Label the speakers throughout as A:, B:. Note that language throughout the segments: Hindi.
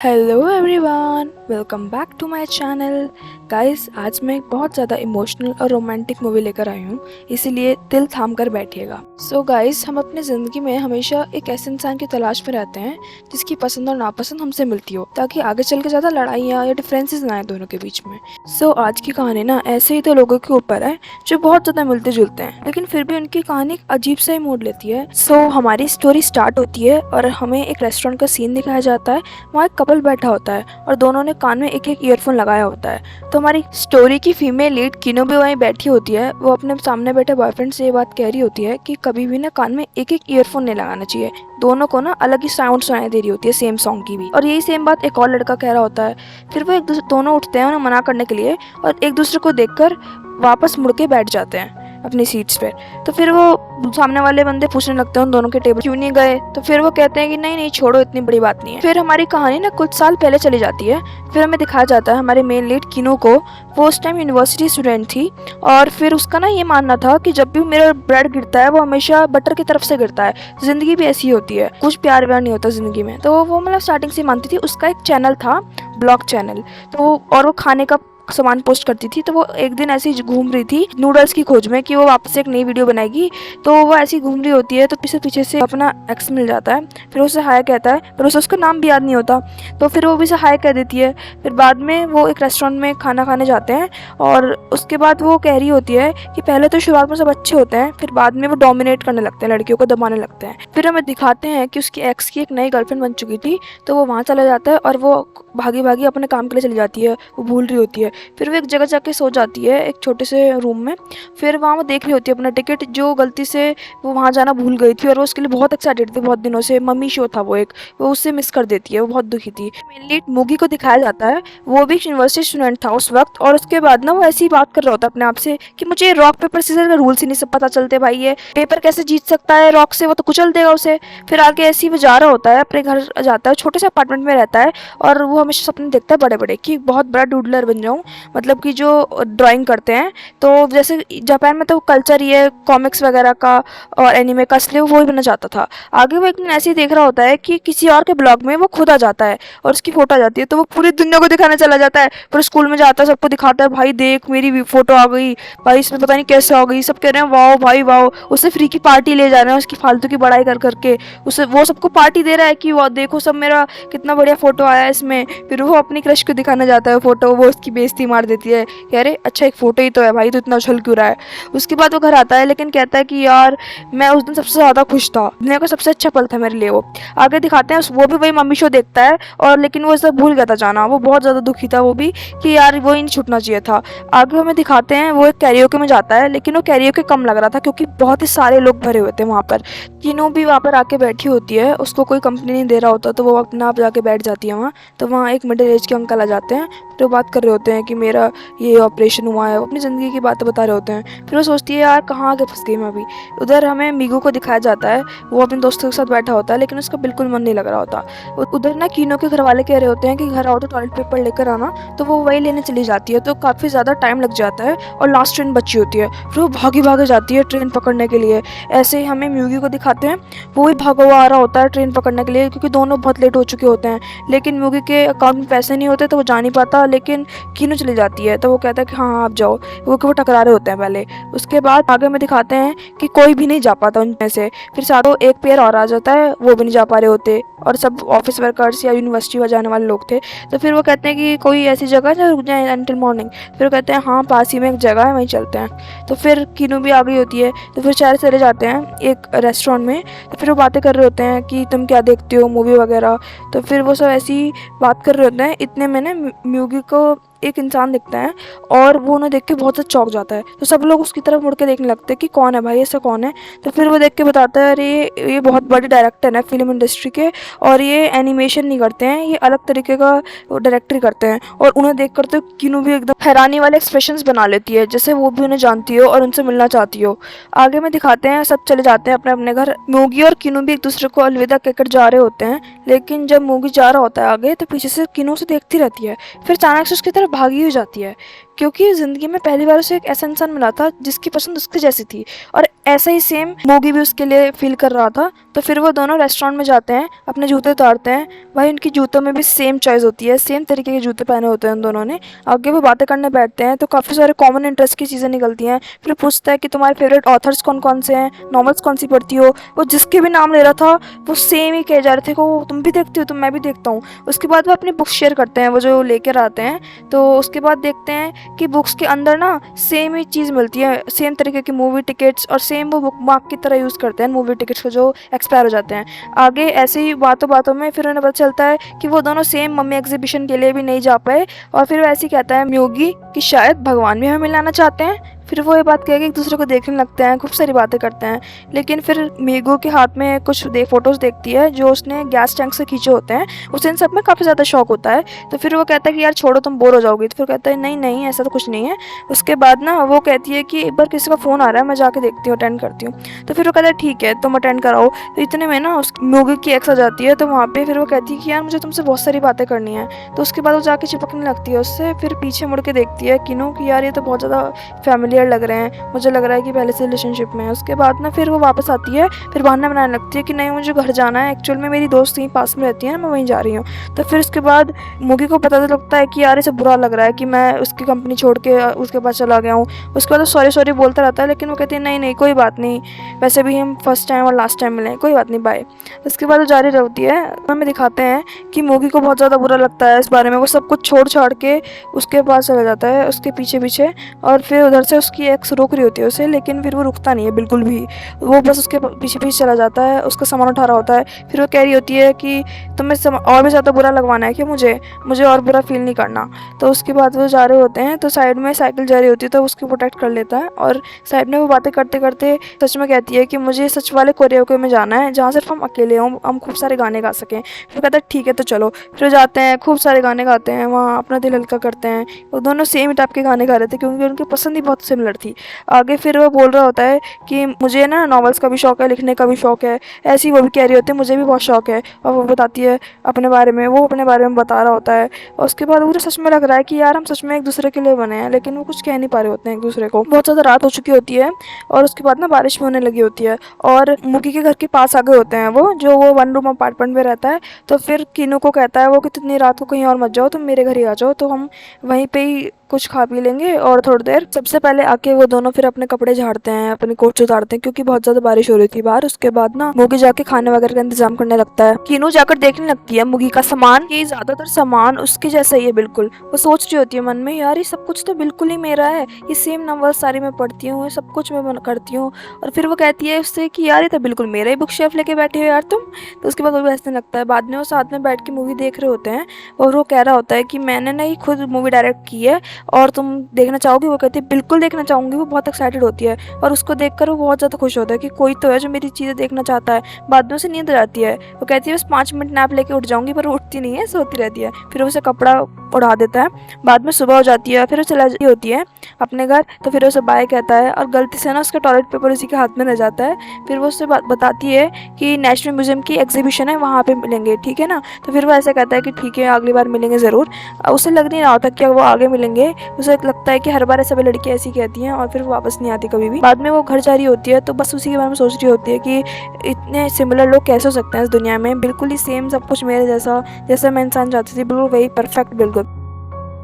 A: Hello everyone, welcome back to my channel. Guys, आज मैं एक बहुत ज़्यादा इमोशनल और रोमांटिक मूवी लेकर आई हूँ, इसीलिए दिल थाम कर बैठिएगा। सो गाइस, हम अपनी ज़िंदगी में हमेशा एक ऐसे इंसान की तलाश में रहते हैं जिसकी पसंद और नापसंद हमसे मिलती हो, ताकि आगे चल के ज़्यादा लड़ाइयाँ या डिफरेंसेस ना आए दोनों के बीच में। सो आज की कहानी ना ऐसे ही तो लोगों के ऊपर है जो बहुत ज़्यादा मिलते जुलते हैं, लेकिन फिर भी उनकी कहानी एक अजीब सा ही मोड़ लेती है। सो हमारी स्टोरी स्टार्ट होती है और हमें एक रेस्टोरेंट का सीन दिखाया जाता है। वहाँ एक कपल बैठा होता है और दोनों ने कान में एक एक ईयरफोन लगाया होता है। तो हमारी स्टोरी की फीमेल लीड किनो भी वहीं बैठी होती है। वो अपने सामने बैठे बॉयफ्रेंड से ये बात कह रही होती है कि कभी भी ना कान में एक एक ईयरफोन नहीं लगाना चाहिए। दोनों को ना अलग ही साउंड सुनाई दे रही होती है सेम सॉन्ग की भी, और यही सेम बात एक और लड़का कह रहा होता है। फिर वो एक दूसरे दोनों उठते हैं उन्हें मना करने के लिए और एक दूसरे को देखकर वापस मुड़ के बैठ जाते हैं अपनी सीट्स पे। तो फिर वो सामने वाले बंदे पूछने लगते हैं उन दोनों के टेबल क्यों नहीं गए। तो फिर वो कहते हैं कि नहीं नहीं छोड़ो, इतनी बड़ी बात नहीं है। फिर हमारी कहानी ना कुछ साल पहले चली जाती है। फिर हमें दिखाया जाता है हमारे मेन लीड किनो को। वो उस टाइम यूनिवर्सिटी स्टूडेंट थी और फिर उसका ना ये मानना था कि जब भी मेरा ब्रेड गिरता है वो हमेशा बटर की तरफ से गिरता है। जिंदगी भी ऐसी होती है, कुछ प्यार व्यार नहीं होता जिंदगी में। तो वो मतलब स्टार्टिंग से मानती थी। उसका एक चैनल था, ब्लॉग चैनल। तो और वो खाने का सामान पोस्ट करती थी। तो वो एक दिन ऐसी घूम रही थी नूडल्स की खोज में कि वो वापस एक नई वीडियो बनाएगी। तो वो ऐसी घूम रही होती है तो पीछे से अपना एक्स मिल जाता है। फिर उसे हाय कहता है, पर उसे उसका नाम भी याद नहीं होता। तो फिर वो भी उसे हाय कह देती है। फिर बाद में वो एक रेस्टोरेंट में खाना खाने जाते हैं और उसके बाद वो कह रही होती है कि पहले तो शुरुआत में सब अच्छे होते हैं, फिर बाद में वो डोमिनेट करने लगते हैं, लड़कियों को दबाने लगते हैं। फिर हमें दिखाते हैं कि उसकी एक्स की एक नई गर्लफ्रेंड बन चुकी थी। तो वो वहाँ चला जाता है और वो भागी भागी अपने काम के लिए चली जाती है। वो भूल रही होती है। फिर वो एक जगह जाके सो जाती है एक छोटे से रूम में। फिर वहाँ वो देख रही होती है अपना टिकट, जो गलती से वो वहाँ जाना भूल गई थी और वो उसके लिए बहुत एक्साइटेड थी बहुत दिनों से। मम्मी शो था वो एक, वो उससे मिस कर देती है। वो बहुत दुखी थी। मेनली मूगी को दिखाया जाता है। वो भी यूनिवर्सिटी स्टूडेंट था उस वक्त, और उसके बाद ना वो ऐसी ही बात कर रहा होता है अपने आप से कि मुझे रॉक पेपर सीजर का रूल्स ही नहीं सब पता चलते भाई। ये पेपर कैसे जीत सकता है रॉक से, वो तो कुचल देगा उसे। फिर आगे ऐसे ही वो जा रहा होता है, अपने घर जाता है, छोटे से अपार्टमेंट में रहता है और वो हमेशा सपने देखता है बड़े बड़े कि बहुत बड़ा डूडलर बन जाऊँ। मतलब कि जो ड्राइंग करते हैं, तो जैसे जापान में तो कल्चर ही है कॉमिक्स वगैरह का और एनिमे का, इसलिए वो ही बनना चाहता था। आगे वो एक दिन ऐसे ही देख रहा होता है कि किसी और के ब्लॉग में वो खुद आ जाता है और उसकी फोटो आ जाती है। तो वो पूरी दुनिया को दिखाने चला जाता है। फिर स्कूल में जाता है, सबको दिखाता है, भाई देख मेरी फोटो आ गई भाई, इसमें पता नहीं कैसे आ गई। सब कह रहे हैं वाओ भाई वाओ। उससे फ्री की पार्टी ले जा रहे हैं, उसकी फालतू की बड़ाई कर करके उसे वो सबको पार्टी दे रहा है कि वाह देखो सब मेरा कितना बढ़िया फोटो आया है इसमें। फिर वो अपनी क्रश को दिखाने जाता है फोटो, वो उसकी बेइज्जती मार देती है। कह रहे अच्छा एक फोटो ही तो है भाई, तो इतना उछल क्यों रहा है। उसके बाद वो घर आता है लेकिन कहता है कि यार मैं उस दिन सबसे ज़्यादा खुश था, दुनिया का सबसे अच्छा पल था मेरे लिए वो। आगे दिखाते हैं वो भी वही मम्मी शो देखता है और लेकिन वो सब भूल गया था जाना। वो बहुत ज़्यादा दुखी था वो भी कि यार वो ही नहीं छूटना चाहिए था। आगे हमें दिखाते हैं वो एक कैरियोके में जाता है, लेकिन वो कैरियोके कम लग रहा था क्योंकि बहुत ही सारे लोग भरे हुए थे वहाँ पर। किनो भी वहाँ पर आके बैठी होती है, उसको कोई कंपनी नहीं दे रहा होता तो वो अपने आप जाके बैठ जाती है वहाँ। तो वहाँ एक मिडिल एज के अंकल आ जाते हैं। तो बात कर रहे होते हैं कि मेरा ये ऑपरेशन हुआ है, अपनी ज़िंदगी की बातें बता रहे होते हैं। फिर वो सोचती है यार कहाँ आके फंस गई मैं अभी। उधर हमें मीगू को दिखाया जाता है। वो अपने दोस्तों के साथ बैठा होता है लेकिन उसका बिल्कुल मन नहीं लग रहा होता। उधर ना किनो के घर वाले कह रहे होते हैं कि घर आओ तो टॉयलेट पेपर लेकर आना। तो वो वही लेने चली जाती है। तो काफ़ी ज़्यादा टाइम लग जाता है और लास्ट ट्रेन बची होती है। फिर वो भागी भागे जाती है ट्रेन पकड़ने के लिए। ऐसे ही हमें म्यूगी को दिखाते हैं, वो भी भागा हुआ आ रहा होता है ट्रेन पकड़ने के लिए क्योंकि दोनों बहुत लेट हो चुके होते हैं। लेकिन म्यूगी के अकाउंट में पैसे नहीं होते तो वो जा नहीं पाता। लेकिन किनो चली जाती है तो वो कहता है कि हाँ आप जाओ। वो टकरा रहे होते हैं पहले। उसके बाद आगे में दिखाते हैं कि कोई भी नहीं जा पाता उनमें से। फिर साथों एक पेयर और आ जाता है, वो भी नहीं जा पा रहे होते और सब ऑफिस वर्कर्स या यूनिवर्सिटी में जाने वाले लोग थे। तो फिर वो कहते हैं कि कोई ऐसी जगह जहाँ रुक जाए अंटिल मॉर्निंग। फिर वो कहते हैं हाँ पास ही में एक जगह है वहीं चलते हैं। तो फिर किनो भी आ गई होती है। तो फिर शहर चले जाते हैं एक रेस्टोरेंट में। तो फिर वो बातें कर रहे होते हैं कि तुम क्या देखते हो मूवी वगैरह। तो फिर वो सब ऐसी बात कर रहे होते हैं। इतने में ना म्यूगी को एक इंसान दिखता है और वो उन्हें देख के बहुत ज़्यादा चौंक जाता है। तो सब लोग उसकी तरफ मुड़ के देखने लगते हैं कि कौन है भाई, ऐसा कौन है। तो फिर वो देख के बताता है अरे ये बहुत बड़े डायरेक्टर है फिल्म इंडस्ट्री के, और ये एनिमेशन नहीं करते हैं, ये अलग तरीके का डायरेक्टर करते हैं। और उन्हें देख कर तो किनो भी एकदम हैरानी वाले एक्सप्रेशंस बना लेती है जैसे वो भी उन्हें जानती हो और उनसे मिलना चाहती हो। आगे में दिखाते हैं सब चले जाते हैं अपने अपने घर। मूगी और किनो भी एक दूसरे को अलविदा कहकर जा रहे होते हैं। लेकिन जब मूगी जा रहा होता है आगे तो पीछे से किनो से देखती रहती है। फिर अचानक से उसकी तरफ भागी हो जाती है। क्योंकि ज़िंदगी में पहली बार उसे एक ऐसा इंसान मिला था जिसकी पसंद उसके जैसी थी, और ऐसा ही सेम मोगी भी उसके लिए फील कर रहा था। तो फिर वो दोनों रेस्टोरेंट में जाते हैं, अपने जूते उतारते हैं। भाई उनकी जूतों में भी सेम चॉइस होती है, सेम तरीके के जूते पहने होते हैं उन दोनों ने। आगे वो बातें करने बैठते हैं तो काफ़ी सारे कॉमन इंटरेस्ट की चीज़ें निकलती हैं। फिर पूछता है कि तुम्हारे फेवरेट ऑथर्स कौन कौन से हैं, नॉवेल्स कौन सी पढ़ती हो। वो जिसके भी नाम ले रहा था वो सेम ही कह जा रहे थे को तुम भी देखती हो, तुम मैं भी देखता हूँ। उसके बाद वो अपनी बुक शेयर करते हैं, वो जो लेकर आते हैं। तो उसके बाद देखते हैं कि बुक्स के अंदर ना सेम ही चीज़ मिलती है, सेम तरीके की मूवी टिकट्स, और सेम वो बुक मार्क की तरह यूज़ करते हैं मूवी टिकट्स को जो एक्सपायर हो जाते हैं। आगे ऐसे ही बातों बातों में फिर उन्हें पता चलता है कि वो दोनों सेम मम्मी एग्जीबिशन के लिए भी नहीं जा पाए। और फिर वो ऐसे ही कहता है म्योगी कि शायद भगवान भी हमें मिलाना चाहते हैं। फिर वो ये बात कह के एक दूसरे को देखने लगते हैं, खूब सारी बातें करते हैं। लेकिन फिर मीगो के हाथ में कुछ फोटोज़ देखती है जो उसने गैस टैंक से खींचे होते हैं। उसे इन सब में काफ़ी ज़्यादा शौक होता है। तो फिर वो कहता है कि यार छोड़ो, तुम बोर हो जाओगी। तो फिर कहता है नहीं नहीं, ऐसा तो कुछ नहीं है। उसके बाद ना वो कहती है कि एक बार किसी का फ़ोन आ रहा है, मैं जाके देखती हूँ, अटेंड करती हूँ। तो फिर वो कहता है ठीक है, तुम अटेंड कराओ। तो इतने में ना उस म्योगी की एक्स आ जाती है। तो वहाँ पे फिर वो कहती है कि यार मुझे तुमसे बहुत सारी बातें करनी है। तो उसके बाद वो जाके चिपकने लगती है उससे। फिर पीछे मुड़ के देखती है किनू कि यार ये तो बहुत ज़्यादा फैमिलियर लग रहे हैं, मुझे लग रहा है कि पहले से रिलेशनशिप में है। उसके बाद ना फिर वो वापस आती है, फिर बहाना बनाने लगती है कि नहीं मुझे घर जाना है, एक्चुअल में मेरी दोस्त यहीं पास में रहती है ना, मैं वहीं जा रही हूँ। तो फिर उसके बाद मुगी को पता तो लगता है कि यार इसे बुरा लग रहा है कि मैं उसकी कंपनी छोड़ के उसके पास चला गया हूँ। उसके बाद वो सॉरी सॉरी बोलता रहता है, लेकिन वो कहती है नहीं नहीं कोई बात नहीं, वैसे भी हम फर्स्ट टाइम और लास्ट टाइम मिले, कोई बात नहीं, बाय। उसके बाद वो जारी रहती है। हमें दिखाते हैं कि मोगी को बहुत ज़्यादा बुरा लगता है इस बारे में। वो सब कुछ छोड़ छाड़ के उसके पास चला जाता है, उसके पीछे पीछे। और फिर उधर से उसकी एक्स रोक रही होती है उसे, लेकिन फिर वो रुकता नहीं है बिल्कुल भी। वो बस उसके पीछे पीछे चला जाता है, उसका सामान उठा रहा होता है। फिर वो कह रही होती है कि तुम्हें और भी ज़्यादा बुरा लगवाना है कि मुझे और बुरा फील नहीं करना। तो उसके बाद वो जा रहे होते हैं, तो साइड में साइकिल जा रही होती है, तो उसको प्रोटेक्ट कर लेता है। और साइड में वो बातें करते करते सच में कहती है कि मुझे सच वाले कोरियोके में जाना है जहाँ सिर्फ हम अकेले हों, हम खूब सारे गाने गा सकें। फिर कहता है ठीक है तो चलो। फिर जाते हैं, खूब सारे गाने गाते हैं वहाँ, अपना दिल हल्का करते हैं। वो दोनों सेम टाइप के गाने गा रहे थे क्योंकि उनकी पसंद ही बहुत सिमिलर थी। आगे फिर वो बोल रहा होता है कि मुझे ना नॉवेल्स का भी शौक है, लिखने का भी शौक है। ऐसी वो भी कह रही होती है मुझे भी बहुत शौक है। और वो बताती है अपने बारे में, वो अपने बारे में बता रहा होता है। और उसके बाद मुझे सच में लग रहा है कि यार हम सच में एक दूसरे के लिए बने हैं, लेकिन वो कुछ कह नहीं पा रहे होते हैं एक दूसरे को। बहुत ज़्यादा रात हो चुकी होती है और उसके बाद ना बारिश भी होने लगी होती है। और मुकी के घर के पास आ गए होते हैं वो, जो वो वन रूम अपार्टमेंट में रहता है। तो फिर किनू को कहता है वो कि इतनी रात को कहीं और मत जाओ, तुम मेरे घर ही आ जाओ, तो हम वहीं पे ही कुछ खा पी लेंगे। और थोड़ी देर सबसे पहले आके वो दोनों फिर अपने कपड़े झाड़ते हैं, अपनी कोट उतारते हैं क्योंकि बहुत ज्यादा बारिश हो रही थी बाहर। उसके बाद ना मुगी जाके खाने वगैरह का इंतजाम करने लगता है। कीनू जाकर देखने लगती है मुगी का सामान, ये ज्यादातर सामान उसके जैसा ही है बिल्कुल। वो सोच रही होती है मन में यार ये सब कुछ तो बिल्कुल ही मेरा है, ये सेम नंबर सारी मैं पढ़ती हूँ, सब कुछ मैं करती हूँ। और फिर वो कहती है उससे कि यार ये तो बिल्कुल मेरा ही बुक शेल्फ लेके बैठे हो यार तुम। तो उसके बाद वो भी हंसने लगता है। बाद में वो साथ में बैठ के मूवी देख रहे होते हैं और वो कह रहा होता है कि मैंने ना ही खुद मूवी डायरेक्ट की है और तुम देखना चाहोगी। वो कहती है बिल्कुल देखना चाहूँगी। वो बहुत एक्साइटेड होती है और उसको देखकर वो बहुत ज़्यादा खुश होता है कि कोई तो है जो मेरी चीज़ें देखना चाहता है। बाद में उसे नींद आ जाती है। वो कहती है बस 5 मिनट नैप लेके उठ जाऊँगी, पर वो उठती नहीं है, सोती रहती है। फिर उसे कपड़ा उड़ा देता है। बाद में सुबह हो जाती है, फिर वो चला जाती होती है अपने घर। तो फिर उसे बाय कहता है और गलती से ना उसका टॉयलेट पेपर उसी के हाथ में रह जाता है। फिर वो उससे बताती है कि नेशनल म्यूजियम की एग्जीबिशन है, वहाँ पे मिलेंगे, ठीक है ना। तो फिर वो ऐसा कहता है कि ठीक है अगली बार मिलेंगे ज़रूर। उसे लग नहीं रहा होता कि वो आगे मिलेंगे। उसे लगता है कि हर बार सभी लड़कियां ऐसी कहती हैं और फिर वो वापस नहीं आती कभी भी। बाद में वो घर जा रही होती है तो बस उसी के बारे में सोच रही होती है कि इतने सिमिलर लोग कैसे हो सकते हैं इस दुनिया में, बिल्कुल ही सेम सब कुछ मेरे जैसा, जैसा मैं इंसान चाहती थी, बिल्कुल वही परफेक्ट बिल्कुल।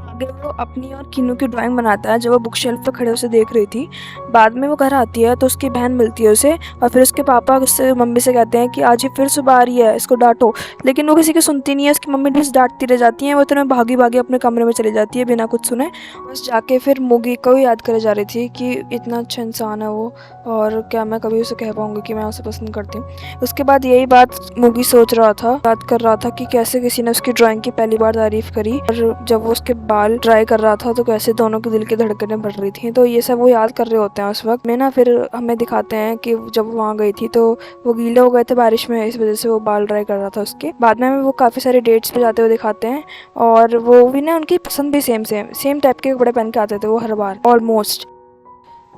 A: आगे वो अपनी और किन्नू की ड्राइंग बनाता है जो वो बुक शेल्फ पे खड़े उसे देख रही थी। बाद में वो घर आती है तो उसकी बहन मिलती है उसे और फिर उसके पापा उससे मम्मी से कहते हैं कि आज ये फिर सुबह आ रही है, इसको डांटो। लेकिन वो किसी की सुनती नहीं है, उसकी मम्मी बस डांटती रह जाती है। वो तो भागी भागी अपने कमरे में चली जाती है बिना कुछ सुने। बस जाके फिर मुगी को याद करे जा रही थी कि इतना अच्छा इंसान है वो, और क्या मैं कभी उसे कह पाऊंगी कि मैं उसे पसंद करती हूँ। उसके बाद यही बात मुगी सोच रहा था, याद कर रहा था कि कैसे किसी ने उसकी ड्राइंग की पहली बार तारीफ करी और जब वो उसके बाल ट्राई कर रहा था तो कैसे दोनों के दिल की धड़कनें बढ़ रही थी। तो ये सब वो याद कर रहे होते हैं उस वक्त में ना। फिर हमें दिखाते हैं कि जब वो वहाँ गई थी तो वो गीले हो गए थे बारिश में, इस वजह से वो बाल ड्राई कर रहा था उसके। बाद में वो काफ़ी सारे डेट्स पे जाते हुए दिखाते हैं और वो भी ना उनकी पसंद भी सेम टाइप के कपड़े पहन के आते थे वो हर बार ऑलमोस्ट।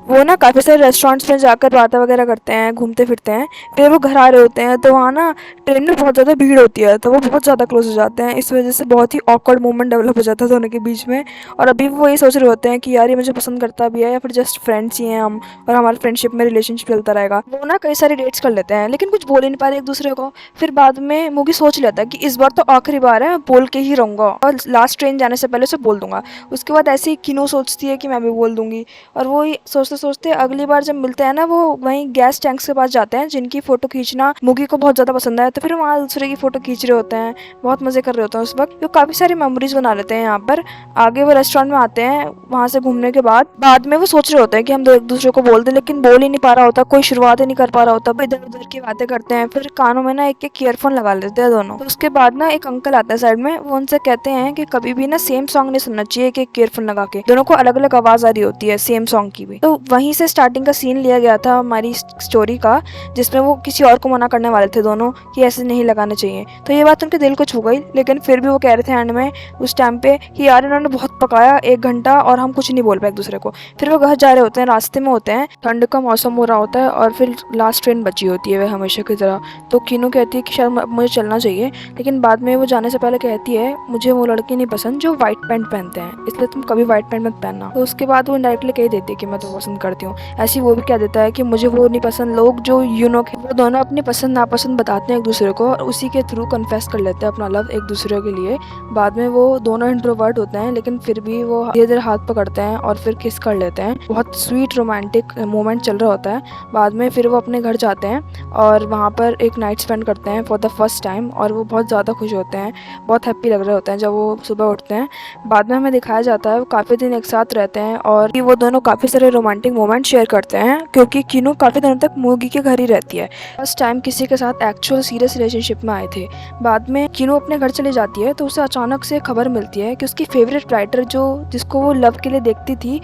A: वो ना काफ़ी सारे रेस्टोरेंट्स में जाकर बातें वगैरह करते हैं, घूमते फिरते हैं। फिर वो घर आ रहे होते हैं तो वहाँ ना ट्रेन में बहुत ज़्यादा भीड़ होती है, तो वो बहुत ज़्यादा क्लोज हो जाते हैं। इस वजह से बहुत ही ऑकवर्ड मोमेंट डेवलप हो जाता है दोनों के बीच में। और अभी वो ये सोच रहे होते हैं कि यार ये मुझे पसंद करता भी है या फिर जस्ट फ्रेंड्स ही हैं हम, और हमारे फ्रेंडशिप में रिलेशनशिप चलता रहेगा। वो ना कई सारी डेट्स कर लेते हैं लेकिन कुछ बोल ही नहीं पा रहे एक दूसरे को। फिर बाद में मूवी सोच लेता है कि इस बार तो आखिरी बार है, बोल के ही रहूँगा और लास्ट ट्रेन जाने से पहले उसे बोल दूंगा। उसके बाद ऐसे ही किनो सोचती है कि मैं भी बोल दूंगी। और वो ही सोचते सोचते अगली बार जब मिलते हैं ना, वो वहीं गैस टैंक्स के पास जाते हैं जिनकी फोटो खींचना मुगी को बहुत ज़्यादा पसंद है। तो फिर वहाँ दूसरे की फोटो खींच रहे होते हैं, बहुत मज़े कर रहे होते हैं उस वक्त। वो काफ़ी सारी मेमोरीज बना लेते हैं यहाँ पर। आगे वो रेस्टोरेंट में आते हैं, वहाँ से घूमने के बाद में वो सोच रहे होते हैं कि हम एक दूसरे को बोल दें, लेकिन बोल ही नहीं पा रहा होता, कोई शुरुआत ही नहीं कर पा रहा होता। इधर उधर की बातें करते हैं, फिर कानों में ना एक एक ईयरफोन लगा लेते हैं दोनों। तो उसके बाद ना एक अंकल आता है साइड में, वो उनसे कहते हैं कि कभी भी ना सेम सॉन्ग नहीं सुनना चाहिए, एक एक ईयरफोन लगा के। दोनों को अलग अलग आवाज आ रही होती है सेम सॉन्ग की भी। तो वहीं से स्टार्टिंग का सीन लिया गया था हमारी स्टोरी का, जिसमें वो किसी और को मना करने वाले थे दोनों कि ऐसे नहीं लगाने चाहिए। तो ये बात उनके दिल को छू गई, लेकिन फिर भी वो कह रहे थे एंड में उस टाइम पे कि यार इन्होंने बहुत पकाया 1 घंटा और हम कुछ नहीं बोल पाए एक दूसरे को। फिर वो घर जा रहे होते हैं, रास्ते में होते हैं, ठंड का मौसम हो रहा होता है और फिर लास्ट ट्रेन बची होती है वह हमेशा की तरह। तो कीनू कहती है कि शायद मुझे चलना चाहिए, लेकिन बाद में वो जाने से पहले कहती है मुझे वो लड़के नहीं पसंद जो व्हाइट पैंट पहनते हैं, इसलिए तुम कभी व्हाइट पैंट मत पहनना। तो उसके बाद वो डायरेक्टली कह देती है कि मैं तो पसंद करती हूँ। ऐसी वो भी कह देता है कि मुझे वो नहीं पसंद लोग जो यूनोक है। वो दोनों अपनी पसंद नापसंद बताते हैं एक दूसरे को और उसी के थ्रू कन्फेस कर लेते हैं अपना लव एक दूसरे के लिए। बाद में वो दोनों इंट्रोवर्ट होते हैं, लेकिन फिर भी वो धीरे धीरे हाथ पकड़ते हैं और फिर किस कर लेते हैं। बहुत स्वीट रोमांटिक मोमेंट चल रहा होता है। बाद में फिर वो अपने घर जाते हैं और वहाँ पर एक नाइट स्पेंड करते हैं फॉर द फर्स्ट टाइम, और वो बहुत ज़्यादा खुश होते हैं, बहुत हैप्पी लग रहे होते हैं जब वो सुबह उठते हैं। बाद में हमें दिखाया जाता है वो काफ़ी दिन एक साथ रहते हैं और वो दोनों काफ़ी सारे रोमांटिक मोमेंट शेयर करते हैं, क्योंकि कीनू काफ़ी दिनों तक मूगी के घर ही रहती है। फर्स्ट टाइम किसी के साथ एक्चुअल सीरियस रिलेशनशिप में आए थे। बाद में कीनू अपने घर चली जाती है तो उसे अचानक से खबर मिलती है कि उसकी फेवरेट राइटर जिसको वो लव के लिए देखती थी,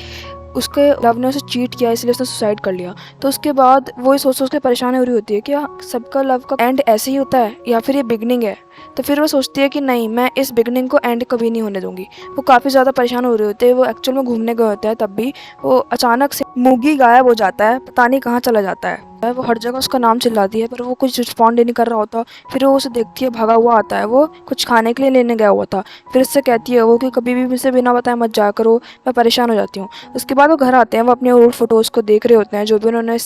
A: उसके लव ने उसे चीट किया, इसलिए उसने सुसाइड कर लिया। तो उसके बाद वो ये सोच के परेशान हो रही होती है कि सबका लव का एंड ऐसे ही होता है या फिर ये बिगनिंग है। तो फिर वो सोचती है कि नहीं, मैं इस बिगनिंग को एंड कभी नहीं होने दूंगी। वो काफ़ी ज़्यादा परेशान हो रहे होते हैं। वो एक्चुअल में घूमने गए होते हैं, तब भी वो अचानक से मूगी गायब हो जाता है, पता नहीं कहाँ चला जाता है। वो हर जगह उसका नाम चिल्लाती है पर वो कुछ रिस्पॉन्ड ही नहीं कर रहा होता। फिर वो उसे देखती है, भागा हुआ आता है, वो कुछ खाने के लिए लेने गया हुआ था। फिर उससे कहती है वो कि कभी भी मुझसे बिना बताए मत जाया करो, मैं परेशान हो जाती हूँ। उसके बाद वो घर आते हैं, वो अपने ओल्ड फोटोज़ को देख रहे होते हैं जो भी उन्होंने।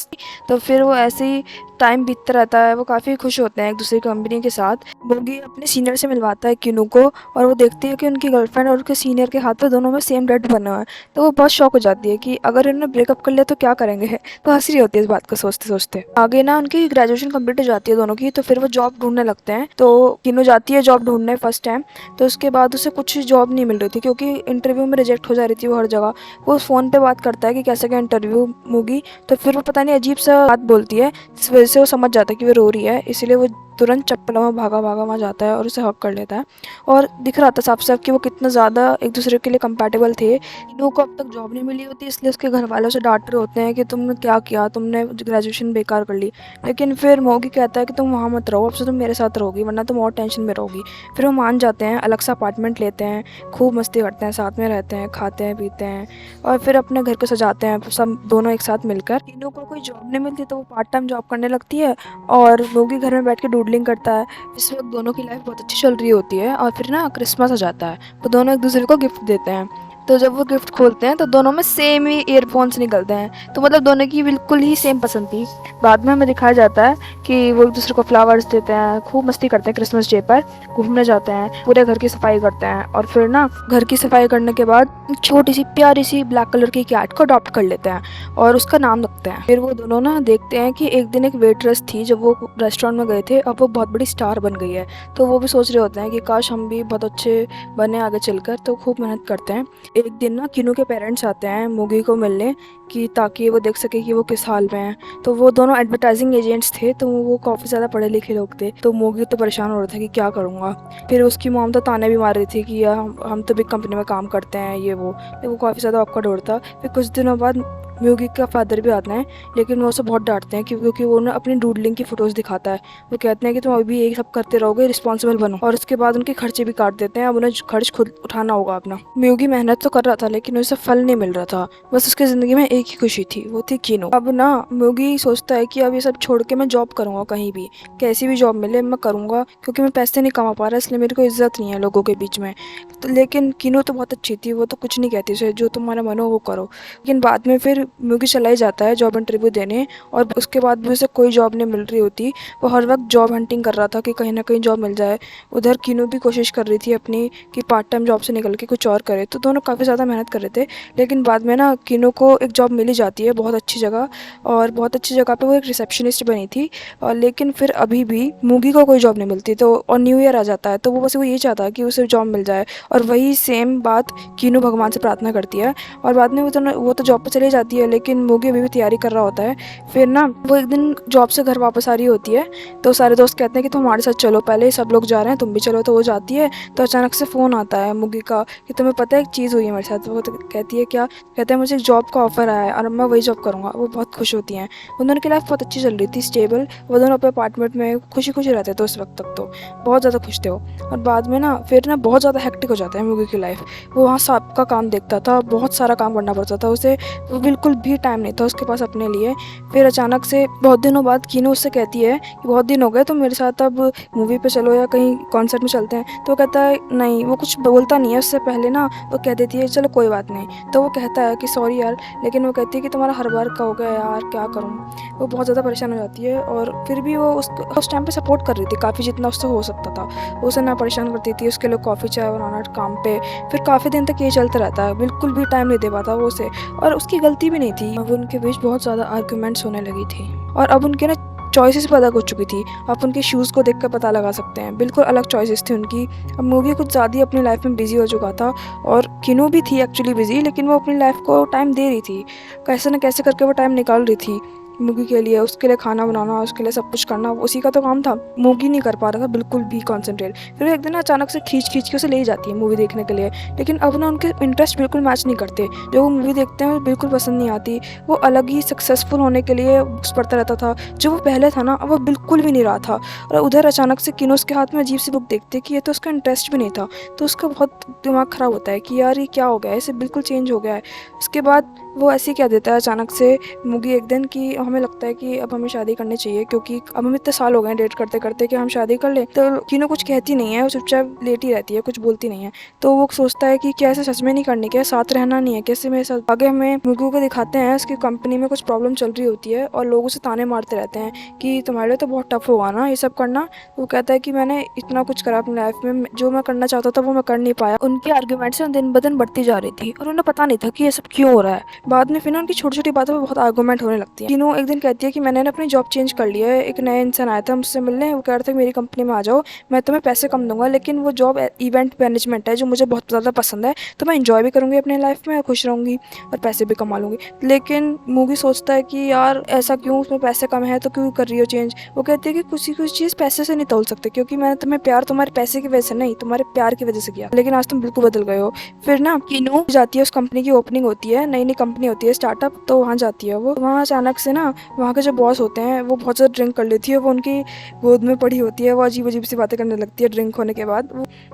A: तो फिर वो ऐसे ही टाइम बीतता रहता है, वो काफ़ी खुश होते हैं एक दूसरे कंपनी के साथ। बोगी अपने सीनियर से मिलवाता है किनू को और वो देखती है कि उनकी गर्लफ्रेंड और उसके सीनियर के हाथ पे दोनों में सेम डेट बना हुआ है। तो वो बहुत शॉक हो जाती है कि अगर इन्होंने ब्रेकअप कर लिया तो क्या करेंगे। तो हंस रही होती है इस बात को सोचते सोचते। आगे ना उनकी ग्रेजुएशन कंप्लीट हो जाती है दोनों की, तो फिर वो जॉब ढूंढने लगते हैं। तो किनू जाती है जॉब ढूंढने फर्स्ट टाइम। तो उसके बाद उसे कुछ जॉब नहीं मिल रही थी क्योंकि इंटरव्यू में रिजेक्ट हो जा रही थी वो हर जगह। वो फ़ोन पे बात करता है कि कैसे क्या इंटरव्यू मूगी। तो फिर वो पता नहीं अजीब सा बात बोलती है, इस वजह से वो समझ जाता है कि वो रो रही है, इसलिए वो तुरंत चप्पलों में भागा वहाँ जाता है और उसे हक कर लेता है। और दिख रहा था साफ साफ कि वो कितना ज़्यादा एक दूसरे के लिए कंपैटिबल थे। तीनों को अब तक जॉब नहीं मिली होती, इसलिए उसके घर वालों से डांट रहे होते हैं कि तुमने क्या किया, तुमने ग्रेजुएशन बेकार कर ली। लेकिन फिर मोगी कहता है कि तुम वहाँ मत रहो, अब से तुम मेरे साथ रहोगी वरना तुम और टेंशन में रहोगी। फिर वो मान जाते हैं, अलग सा अपार्टमेंट लेते हैं, खूब मस्ती करते हैं, साथ में रहते हैं, खाते हैं पीते हैं और फिर अपने घर को सजाते हैं सब दोनों एक साथ मिलकर। तीनों को कोई जॉब नहीं मिलती तो वो पार्ट टाइम जॉब करने लगती है और मोगी घर में बैठ के डूडलिंग करता है। इस वक्त दोनों की लाइफ बहुत अच्छी चल रही होती है और फिर ना क्रिसमस आ जाता है तो दोनों एक दूसरे को गिफ्ट देते हैं। तो जब वो गिफ्ट खोलते हैं तो दोनों में सेम ही ईयरफोन्स निकलते हैं, तो मतलब दोनों की बिल्कुल ही सेम पसंद थी। बाद में हमें दिखाया जाता है कि वो एक दूसरे को फ्लावर्स देते हैं, खूब मस्ती करते हैं, क्रिसमस डे पर घूमने जाते हैं, पूरे घर की सफाई करते हैं और फिर ना घर की सफाई करने के बाद एक छोटी सी प्यारी सी ब्लैक कलर की कैट को अडॉप्ट कर लेते हैं और उसका नाम रखते हैं। फिर वो दोनों ना देखते हैं कि एक दिन एक वेट्रेस थी जब वो रेस्टोरेंट में गए थे, अब वो बहुत बड़ी स्टार बन गई है। तो वो भी सोच रहे होते हैं कि काश हम भी बहुत अच्छे बने आगे चलकर, तो खूब मेहनत करते हैं। एक दिन ना किनू के पेरेंट्स आते हैं मोगी को मिलने कि ताकि वो देख सके कि वो किस हाल में है। तो वो दोनों एडवर्टाइजिंग एजेंट्स थे, तो वो काफ़ी ज़्यादा पढ़े लिखे लोग थे। तो मोगी तो परेशान हो रहा था कि क्या करूँगा। फिर उसकी मॉम तो ताने भी मार रही थी कि हम तो बिग कंपनी में काम करते हैं ये वो। तो वो काफ़ी ज़्यादा ऑकवर्ड हो रहा था। फिर कुछ दिनों बाद म्यूगी का फादर भी आते हैं, लेकिन वो उसे बहुत डांटते हैं क्योंकि वो ना अपनी डूडलिंग की फोटोज दिखाता है। वो कहते हैं कि तुम अभी यही सब करते रहोगे, रिस्पॉन्सिबल बनो, और उसके बाद उनके खर्चे भी काट देते हैं। अब उन्हें खर्च खुद उठाना होगा अपना। म्यूगी मेहनत तो कर रहा था लेकिन उसे फल नहीं मिल रहा था। बस उसकी जिंदगी में एक ही खुशी थी, वो थी कीनो। अब ना म्यूगी सोचता है कि अब ये सब छोड़ के मैं जॉब करूंगा, कहीं भी कैसी भी जॉब मिले मैं करूंगा, क्योंकि मैं पैसे नहीं कमा पा रहा, इसलिए मेरे को इज्जत नहीं है लोगों के बीच में। तो लेकिन कीनो तो बहुत अच्छी थी, वो तो कुछ नहीं कहती उसे, जो तुम्हारा मन हो वो करो। लेकिन बाद में फिर म्यूगी चला ही जाता है जॉब इंटरव्यू देने, और उसके बाद भी उसे कोई जॉब नहीं मिल रही होती। वो हर वक्त जॉब हंटिंग कर रहा था कि कहीं ना कहीं जॉब मिल जाए। उधर कीनो भी कोशिश कर रही थी अपनी कि पार्ट टाइम जॉब से निकल के कुछ और करे। तो दोनों काफ़ी ज़्यादा मेहनत कर रहे थे। लेकिन बाद में ना कीनो को एक जॉब मिल ही जाती है बहुत अच्छी जगह, और बहुत अच्छी जगह पे वो एक रिसेप्शनिस्ट बनी थी। और लेकिन फिर अभी भी मूगी को कोई जॉब नहीं मिलती। तो और न्यू ईयर आ जाता है, तो वो बस वो यही चाहता है कि उसे जॉब मिल जाए। और वही सेम बात कीनो भगवान से प्रार्थना करती है। और बाद में वो तो जॉब पे चली जाती है, लेकिन मूगी अभी भी तैयारी कर रहा होता है। फिर ना वो एक दिन जॉब से घर वापस आ रही होती है, तो सारे दोस्त कहते हैं कि तुम हमारे साथ चलो, पहले सब लोग जा रहे हैं तुम भी चलो। तो वो जाती है, तो अचानक से फ़ोन आता है मूगी का कि तुम्हें पता है एक चीज़ हुई है मेरे साथ। वो तो कहती है क्या? कहते हैं मुझे एक जॉब का ऑफर आया है और मैं वही जॉब करूँगा। वो बहुत खुश होती हैं। उन दोनों की लाइफ बहुत अच्छी चल रही थी, स्टेबल। वो दोनों अपने अपार्टमेंट में खुशी खुशी रहते थे उस वक्त तक, तो बहुत ज़्यादा खुश थे वो। और बाद में ना फिर ना बहुत ज़्यादा हेक्टिक हो जाता है मूगी की लाइफ। वो वहाँ सबका काम देखता था, बहुत सारा काम करना पड़ता था उसे। वो बिल्कुल भी टाइम नहीं था उसके पास अपने लिए। फिर अचानक से बहुत दिनों बाद कीनो उससे कहती है कि बहुत दिन हो गए, तुम मेरे साथ अब मूवी पे चलो या कहीं कॉन्सर्ट में चलते हैं। तो वो कहता है नहीं। वो कुछ बोलता नहीं है उससे पहले ना, वो कह देती है चलो कोई बात नहीं। तो वो कहता है कि सॉरी यार, लेकिन वो कहती है कि तुम्हारा हर बार का हो गया यार, क्या करूँ। वो बहुत ज़्यादा परेशान हो जाती है। और फिर भी वो उस टाइम पे सपोर्ट कर रही थी काफ़ी, जितना उससे हो सकता था। वो उसे ना परेशान करती थी, उसके लिए कॉफ़ी चाय बनाना काम पे। फिर काफ़ी दिन तक ये चलता रहता है, बिल्कुल भी टाइम नहीं दे पाता वो उसे। और उसकी गलती भी नहीं थी। अब उनके बीच बहुत ज़्यादा आर्गूमेंट्स होने लगी थी, और अब उनके ना चॉइसेस भी अलग हो चुकी थी। आप उनके शूज़ को देख कर पता लगा सकते हैं, बिल्कुल अलग चॉइसेस थी उनकी। अब मूवी कुछ ज़्यादा ही अपनी लाइफ में बिजी हो चुका था, और कीनो भी थी एक्चुअली बिजी, लेकिन वो अपनी लाइफ को टाइम दे रही थी। कैसे न कैसे करके वो टाइम निकाल रही थी मूगी के लिए। उसके लिए खाना बनाना, उसके लिए सब कुछ करना उसी का तो काम था। मूगी नहीं कर पा रहा था बिल्कुल भी कॉन्सेंट्रेट। फिर एक दिन अचानक से खींच के उसे ले जाती है मूवी देखने के लिए। लेकिन अब ना उनके इंटरेस्ट बिल्कुल मैच नहीं करते। जो वो मूवी देखते हैं वो बिल्कुल पसंद नहीं आती। वो अलग ही सक्सेसफुल होने के लिए बुक्स पढ़ता रहता था, जो वो पहले था ना अब वो बिल्कुल भी नहीं रहा था। और उधर अचानक से कीनो उसके हाथ में अजीब सी बुक देखते कि ये तो उसका इंटरेस्ट भी नहीं था। तो उसका बहुत दिमाग ख़राब होता है कि यार ये क्या हो गया है, इसे बिल्कुल चेंज हो गया है। उसके बाद वो ऐसे ही कह देता है अचानक से मूगी एक दिन कि हमें लगता है कि अब हमें शादी करनी चाहिए, क्योंकि अब हम इतने साल हो गए हैं डेट करते करते कि हम शादी कर ले। तो कीनो कुछ कहती नहीं है, वो चुपचाप लेटी रहती है, कुछ बोलती नहीं है। तो वो सोचता है कि क्या ऐसे सच में नहीं करनी, क्या साथ रहना नहीं है, कैसे मेरे साथ। आगे हमें मूगी को दिखाते हैं उसकी कंपनी में कुछ प्रॉब्लम चल रही होती है, और लोग उसे ताने मारते रहते हैं कि तुम्हारे लिए तो बहुत टफ होगा ना ये सब करना। वो कहता है कि मैंने इतना कुछ करा अपनी लाइफ में, जो मैं करना चाहता था वो मैं कर नहीं पाया। उनकी आर्ग्यूमेंट्स दिन ब दिन बढ़ती जा रही थी, और उन्हें पता नहीं था कि ये सब क्यों हो रहा है। बाद में फिर ना उनकी छोटी छोटी बातों पर बहुत आर्गूमेंट होने लगती है। तीनों एक दिन कहती है कि मैंने अपनी जॉब चेंज कर लिया है। एक नया इंसान आया था मुझसे मिलने, वो कह रहा था कि मेरी कंपनी में आ जाओ, मैं तुम्हें पैसे कम दूंगा, लेकिन वो जॉब इवेंट मैनेजमेंट है जो मुझे बहुत ज़्यादा पसंद है। तो मैं इंजॉय भी करूँगी अपनी लाइफ में, खुश रहूँगी और पैसे भी कमा लूँगी। लेकिन मूवी सोचता है कि यार ऐसा क्यों, उसमें पैसे कम है तो क्यों कर रही हो चेंज। वो कहती है कि कुछ चीज़ पैसे से नहीं तोल सकते, क्योंकि मैंने तुम्हें प्यार तुम्हारे पैसे की वजह से नहीं, तुम्हारे प्यार की वजह से किया, लेकिन आज तुम बिल्कुल बदल गए हो। फिर ना कीनो जाती है, उस कंपनी की ओपनिंग होती है, नई नई कंपनी होती है स्टार्टअप, तो वहाँ जाती है वो। वहाँ अचानक से ना वहाँ के जो बॉस होते हैं वो बहुत ज़्यादा ड्रिंक कर लेती है। वो उनकी गोद में पड़ी होती है, वो अजीब अजीब सी बातें करने लगती है ड्रिंक होने के बाद।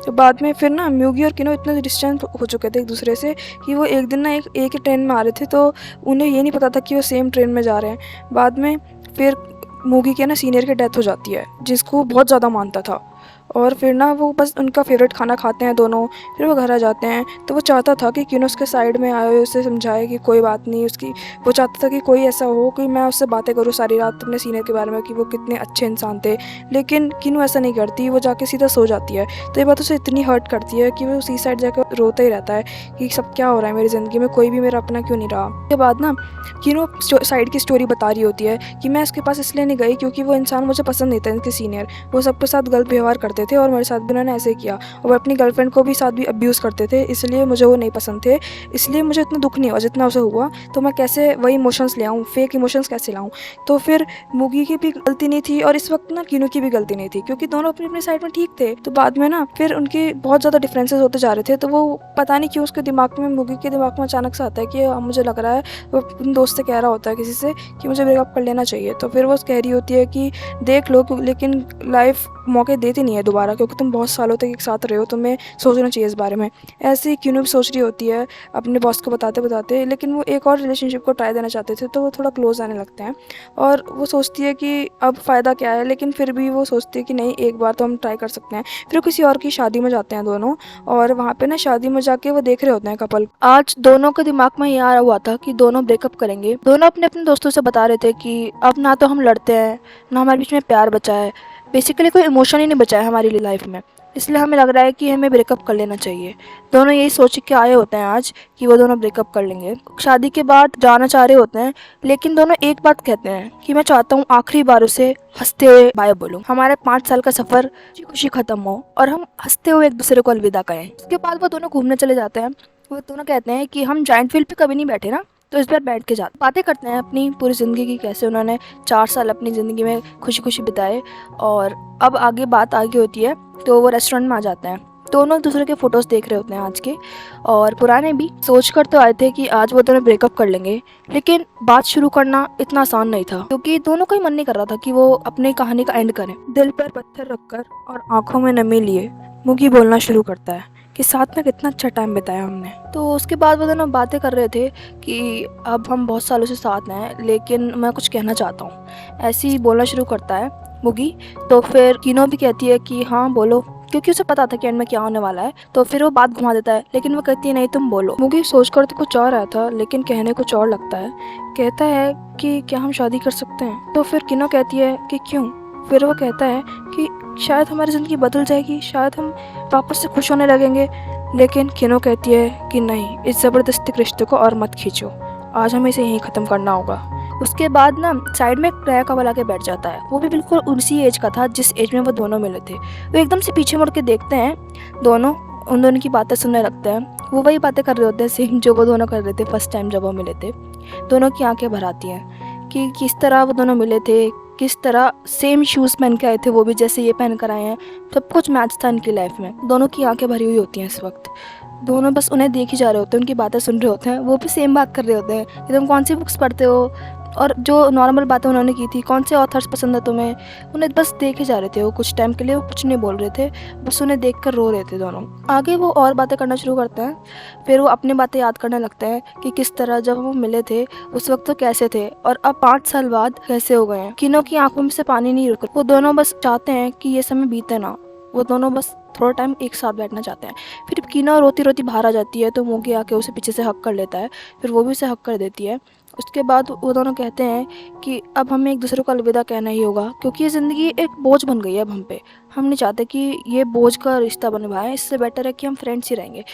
A: तो बाद में फिर ना म्यूगी और कीनो इतने डिस्टेंस हो चुके थे एक दूसरे से कि वो एक दिन ना एक ही ट्रेन में आ रहे थे, तो उन्हें ये नहीं पता था कि वो सेम ट्रेन में जा रहे हैं। बाद में फिर मूगी के ना सीनियर की डेथ हो जाती है, जिसको बहुत ज़्यादा मानता था। और फिर ना वो बस उनका फेवरेट खाना खाते हैं दोनों, फिर वो घर आ जाते हैं। तो वो चाहता था कि कीनो उसके साइड में आए, उसे समझाए कि कोई बात नहीं उसकी। वो चाहता था कि कोई ऐसा हो कि मैं उससे बातें करूँ सारी रात अपने सीनियर के बारे में, कि वो कितने अच्छे इंसान थे। लेकिन कीनो ऐसा नहीं करती, वो जाके सीधा सो जाती है। तो ये बात उसे इतनी हर्ट करती है कि वो उसी साइड जाकर रोता ही रहता है कि सब क्या हो रहा है मेरी ज़िंदगी में, कोई भी मेरा अपना क्यों नहीं रहा। उसके बाद ना कीनो साइड की स्टोरी बता रही होती है कि मैं उसके पास इसलिए नहीं गई क्योंकि वो इंसान मुझे पसंद नहीं था, इनके सीनियर। वो सबके साथ गलत व्यवहार करते करते थे और मेरे साथ भी उन्होंने ऐसे किया, और वो अपनी गर्लफ्रेंड को भी साथ भी अब्यूज़ करते थे, इसलिए मुझे वो नहीं पसंद थे। इसलिए मुझे इतना दुख नहीं हुआ जितना उसे हुआ। तो मैं कैसे वही इमोशंस ले आऊँ, फेक इमोशंस कैसे लाऊँ? तो फिर मुगी की भी गलती नहीं थी और इस वक्त ना किनू की भी गलती नहीं थी, क्योंकि दोनों अपनी अपनी साइड में ठीक थे। तो बाद में ना फिर उनके बहुत ज़्यादा डिफरेंसेस होते जा रहे थे, तो वो पता नहीं क्यों उसके दिमाग में, मुगी के दिमाग में अचानक से आता है कि अब मुझे लग रहा है, वो अपने दोस्त से कह रहा होता है किसी से कि मुझे ब्रेकअप कर लेना चाहिए। तो फिर वो कह रही होती है कि देख लो, लेकिन लाइफ मौके देती नहीं है दोबारा, क्योंकि तुम बहुत सालों तक एक साथ रहे हो, तुम्हें सोचना चाहिए इस बारे में। ऐसे ही किनू भी सोच रही होती है अपने बॉस को बताते बताते, लेकिन वो एक और रिलेशनशिप को ट्राई देना चाहते थे, तो वो थोड़ा क्लोज आने लगते हैं। और वो सोचती है कि अब फ़ायदा क्या है, लेकिन फिर भी वो सोचती है कि नहीं, एक बार तो हम ट्राई कर सकते हैं। फिर वो किसी और की शादी में जाते हैं दोनों, और वहाँ पे ना शादी में जाके वो देख रहे होते हैं कपल। आज दोनों के दिमाग में ये आ हुआ था कि दोनों ब्रेकअप करेंगे। दोनों अपने अपने दोस्तों से बता रहे थे कि अब ना तो हम लड़ते हैं, ना हमारे बीच में प्यार बचा है, बेसिकली कोई इमोशन ही नहीं बचा है हमारी लाइफ में, इसलिए हमें लग रहा है कि हमें ब्रेकअप कर लेना चाहिए। दोनों यही सोच के आए होते हैं आज कि वो दोनों ब्रेकअप कर लेंगे। शादी के बाद जाना चाह रहे होते हैं, लेकिन दोनों एक बात कहते हैं कि मैं चाहता हूँ आखिरी बार उसे हंसते हुए बाय बोलूँ, हमारे 5 साल का सफ़र खुशी खुशी ख़त्म हो और हम हंसते हुए एक दूसरे को अलविदा कहें। उसके बाद वो दोनों घूमने चले जाते हैं। वो दोनों कहते हैं कि हम जॉइंट व्हील पे कभी नहीं बैठे ना, तो इस बार बैठ के जाते, बातें करते हैं अपनी पूरी ज़िंदगी की, कैसे उन्होंने 4 साल अपनी ज़िंदगी में खुशी खुशी बिताए। और अब आगे बात आगे होती है, तो वो रेस्टोरेंट में आ जाते हैं। दोनों एक दूसरे के फ़ोटोज़ देख रहे होते हैं आज के और पुराने भी। सोच कर तो आए थे कि आज वो दोनों ब्रेकअप कर लेंगे, लेकिन बात शुरू करना इतना आसान नहीं था, क्योंकि दोनों का ही मन नहीं कर रहा था कि वो अपनी कहानी का एंड करें। दिल पर पत्थर रखकर और आंखों में नमी लिए मुगी बोलना शुरू करता है कि साथ में कितना अच्छा टाइम बिताया हमने। तो उसके बाद वो दोनों बातें कर रहे थे कि अब हम बहुत सालों से साथ हैं, लेकिन मैं कुछ कहना चाहता हूँ, ऐसे ही बोलना शुरू करता है मुगी। तो फिर किनो भी कहती है कि हाँ बोलो, क्योंकि उसे पता था कि एंड में क्या होने वाला है। तो फिर वो बात घुमा देता है, लेकिन वो कहती है नहीं तुम बोलो। मुगी सोचकर तो कुछ और रहा था, लेकिन कहने कुछ और लगता है। कहता है कि क्या हम शादी कर सकते हैं? तो फिर किनो कहती है कि क्यों? फिर वो कहता है कि शायद हमारी ज़िंदगी बदल जाएगी, शायद हम वापस से खुश होने लगेंगे। लेकिन किनो कहती है कि नहीं, इस ज़बरदस्ती रिश्ते को और मत खींचो, आज हमें इसे यहीं ख़त्म करना होगा। उसके बाद ना साइड में एक नया कपल आके बैठ जाता है, वो भी बिल्कुल उसी एज का था जिस एज में वो दोनों मिले थे। वो एकदम से पीछे मुड़ के देखते हैं, दोनों उन दोनों की बातें सुनने लगते हैं। वो वही बातें कर रहे होते हैं सेम जो वो दोनों कर रहे थे फर्स्ट टाइम जब वो मिले थे। दोनों की आंखें भर आती हैं कि किस तरह वो दोनों मिले थे, किस तरह सेम शूज़ पहन के आए थे वो भी, जैसे ये पहन कर आए हैं। सब कुछ मैच था इनकी लाइफ में। दोनों की आंखें भरी हुई होती हैं इस वक्त। दोनों बस उन्हें देख ही जा रहे होते हैं, उनकी बातें सुन रहे होते हैं। वो भी सेम बात कर रहे होते हैं कि तुम कौन सी बुक्स पढ़ते हो, और जो नॉर्मल बातें उन्होंने की थी, कौन से ऑथर्स पसंद है तुम्हें, उन्हें बस देखे जा रहे थे। वो कुछ टाइम के लिए वो कुछ नहीं बोल रहे थे, बस उन्हें देखकर रो रहे थे दोनों। आगे वो और बातें करना शुरू करते हैं। फिर वो अपनी बातें याद करने लगते हैं कि किस तरह जब वो मिले थे उस वक्त तो कैसे थे, और अब 5 साल बाद कैसे हो गए हैं। किनो की आंखों में से पानी नहीं रुक। वो दोनों बस चाहते हैं कि ये समय बीते ना, वो दोनों बस थोड़ा टाइम एक साथ बैठना चाहते हैं। फिर किनो रोती रोती बाहर आ जाती है, तो मुगी आके उसे पीछे से हक कर लेता है, फिर वो भी उसे हक कर देती है। उसके बाद वो दोनों कहते हैं कि अब हमें एक दूसरे को अलविदा कहना ही होगा, क्योंकि ये ज़िंदगी एक बोझ बन गई है अब हम पे। हम नहीं चाहते कि ये बोझ का रिश्ता बन पाए, इससे बेटर है कि हम फ्रेंड्स ही रहेंगे।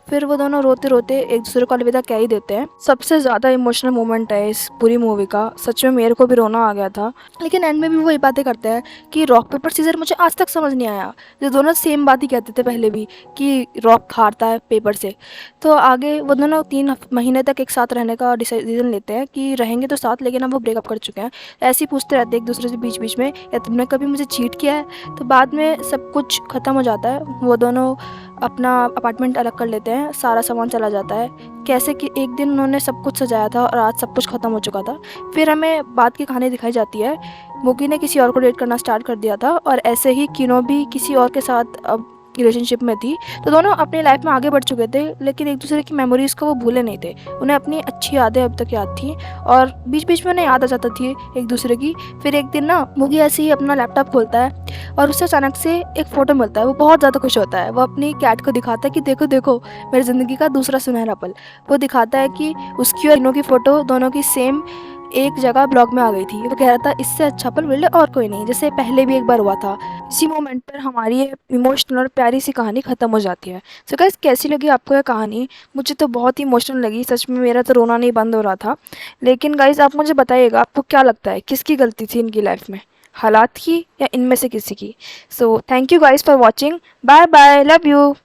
A: फिर वो दोनों रोते रोते एक दूसरे को अलविदा कह ही देते हैं। सबसे ज़्यादा इमोशनल मोमेंट है इस पूरी मूवी का, सच में मेरे को भी रोना आ गया था। लेकिन एंड में भी वही बातें करते हैं कि रॉक पेपर सीजर मुझे आज तक समझ नहीं आया। जो दोनों सेम बात ही कहते थे पहले भी कि रॉक हारता है पेपर से। तो आगे वो दोनों 3 महीने तक एक साथ रहने का डिसीजन लेते हैं कि रहेंगे तो साथ, लेकिन अब वो ब्रेकअप कर चुके हैं। ऐसे ही पूछते रहते हैं एक दूसरे से बीच बीच में, या तुमने कभी मुझे चीट किया है? तो बाद में सब कुछ ख़त्म हो जाता है। वो दोनों अपना अपार्टमेंट अलग कर लेते हैं, सारा सामान चला जाता है। कैसे कि एक दिन उन्होंने सब कुछ सजाया था और आज सब कुछ ख़त्म हो चुका था। फिर हमें बात की कहानी दिखाई जाती है। मुगी ने किसी और को डेट करना स्टार्ट कर दिया था, और ऐसे ही किनो भी किसी और के साथ अब रिलेशनशिप में थी। तो दोनों अपनी लाइफ में आगे बढ़ चुके थे, लेकिन एक दूसरे की मेमोरीज़ को वो भूले नहीं थे। उन्हें अपनी अच्छी यादें अब तक याद थी, और बीच बीच में उन्हें याद आ जाती थी एक दूसरे की। फिर एक दिन ना मुगी ऐसे ही अपना लैपटॉप खोलता है, और उससे अचानक से एक फ़ोटो मिलता है। वो बहुत ज़्यादा खुश होता है। वो अपनी कैट को दिखाता है कि देखो देखो मेरी ज़िंदगी का दूसरा सुनहरा पल। वो दिखाता है कि उसकी और किनो की फ़ोटो दोनों की सेम एक जगह ब्लॉग में आ गई थी। वो कह रहा था इससे अच्छा पल मिले और कोई नहीं, जैसे पहले भी एक बार हुआ था। इसी मोमेंट पर हमारी ये इमोशनल और प्यारी सी कहानी ख़त्म हो जाती है। सो गाइस, कैसी लगी आपको ये कहानी? मुझे तो बहुत ही इमोशनल लगी, सच में मेरा तो रोना नहीं बंद हो रहा था। लेकिन गाइस, आप मुझे बताइएगा आपको क्या लगता है किसकी गलती थी इनकी लाइफ में? हालात की या इनमें से किसी की। So thank you guys for watching. Bye bye, love you.